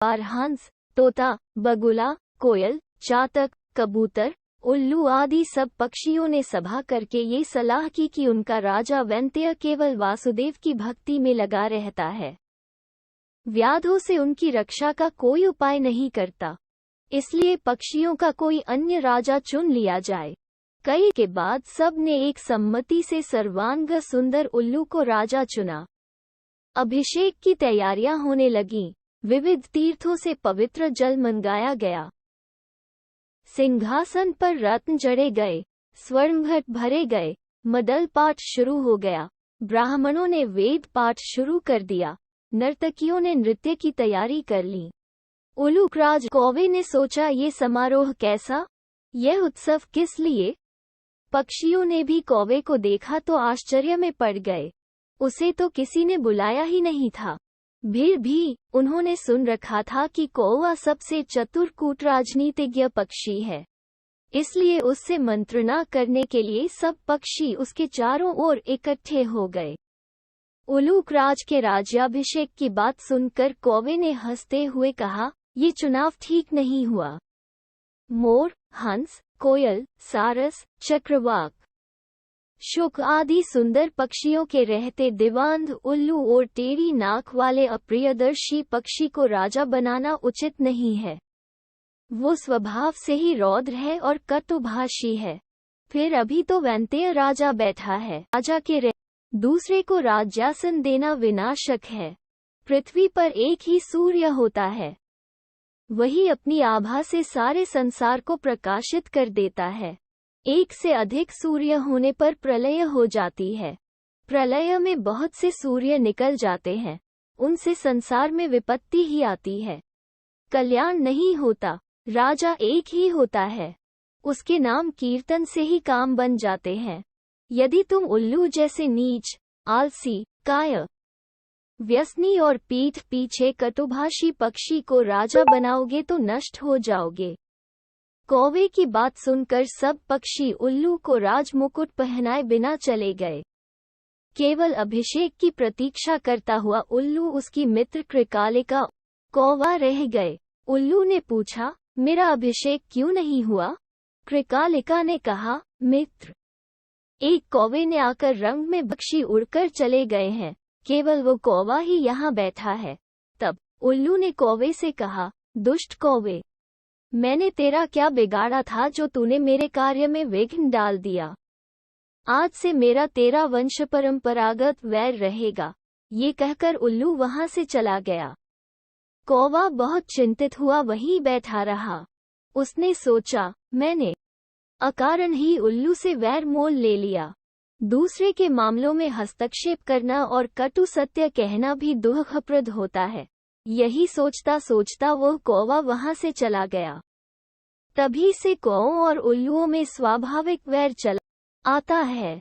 बार हंस, तोता, बगुला, कोयल, चातक, कबूतर, उल्लू आदि सब पक्षियों ने सभा करके ये सलाह की कि उनका राजा वैंत्य केवल वासुदेव की भक्ति में लगा रहता है, व्याधों से उनकी रक्षा का कोई उपाय नहीं करता, इसलिए पक्षियों का कोई अन्य राजा चुन लिया जाए। कई के बाद सब ने एक सम्मति से सर्वांग सुंदर उल्लू को राजा चुना। अभिषेक की तैयारियां होने लगीं, विविध तीर्थों से पवित्र जल मंगाया गया, सिंहासन पर रत्न जड़े गए, स्वर्णघट भरे गए, मदल पाठ शुरू हो गया, ब्राह्मणों ने वेद पाठ शुरू कर दिया, नर्तकियों ने नृत्य की तैयारी कर ली। उलूकराज कौवे ने सोचा, ये समारोह कैसा, यह उत्सव किस लिए? पक्षियों ने भी कौवे को देखा तो आश्चर्य में पड़ गए, उसे तो किसी ने बुलाया ही नहीं था। फिर भी उन्होंने सुन रखा था कि कौवा सबसे चतुर कूट राजनीतिज्ञ पक्षी है, इसलिए उससे मंत्रणा करने के लिए सब पक्षी उसके चारों ओर इकट्ठे हो गए। उलूकराज के राज्याभिषेक की बात सुनकर कौवे ने हंसते हुए कहा, ये चुनाव ठीक नहीं हुआ। मोर, हंस, कोयल, सारस, चक्रवाक, शुक आदि सुंदर पक्षियों के रहते दिवांध उल्लू और टेढ़ी नाक वाले अप्रियदर्शी पक्षी को राजा बनाना उचित नहीं है। वो स्वभाव से ही रौद्र है और कटुभाषी है। फिर अभी तो वैंत्य राजा बैठा है, राजा के दूसरे को राज्यासन देना विनाशक है। पृथ्वी पर एक ही सूर्य होता है, वही अपनी आभा से सारे संसार को प्रकाशित कर देता है। एक से अधिक सूर्य होने पर प्रलय हो जाती है। प्रलय में बहुत से सूर्य निकल जाते हैं, उनसे संसार में विपत्ति ही आती है, कल्याण नहीं होता। राजा एक ही होता है, उसके नाम कीर्तन से ही काम बन जाते हैं। यदि तुम उल्लू जैसे नीच, आलसी, काय, व्यसनी और पीठ पीछे कटुभाषी पक्षी को राजा बनाओगे तो नष्ट हो जाओगे। कौवे की बात सुनकर सब पक्षी उल्लू को राजमुकुट पहनाए बिना चले गए। केवल अभिषेक की प्रतीक्षा करता हुआ उल्लू, उसकी मित्र कृकालिका, कौवा रह गए। उल्लू ने पूछा, मेरा अभिषेक क्यों नहीं हुआ? कृकालिका ने कहा, मित्र, एक कौवे ने आकर रंग में पक्षी उड़कर चले गए हैं, केवल वो कौवा ही यहाँ बैठा है। तब उल्लू ने कौवे से कहा, दुष्ट कौवे, मैंने तेरा क्या बिगाड़ा था जो तूने मेरे कार्य में विघ्न डाल दिया? आज से मेरा तेरा वंश परंपरागत वैर रहेगा। ये कहकर उल्लू वहां से चला गया। कौवा बहुत चिंतित हुआ वहीं बैठा रहा। उसने सोचा, मैंने अकारण ही उल्लू से वैर मोल ले लिया। दूसरे के मामलों में हस्तक्षेप करना और कटु सत्य कहना भी दुखप्रद होता है। यही सोचता सोचता वो कौवा वहां से चला गया। तभी से कौओं और उल्लुओं में स्वाभाविक वैर चला आता है।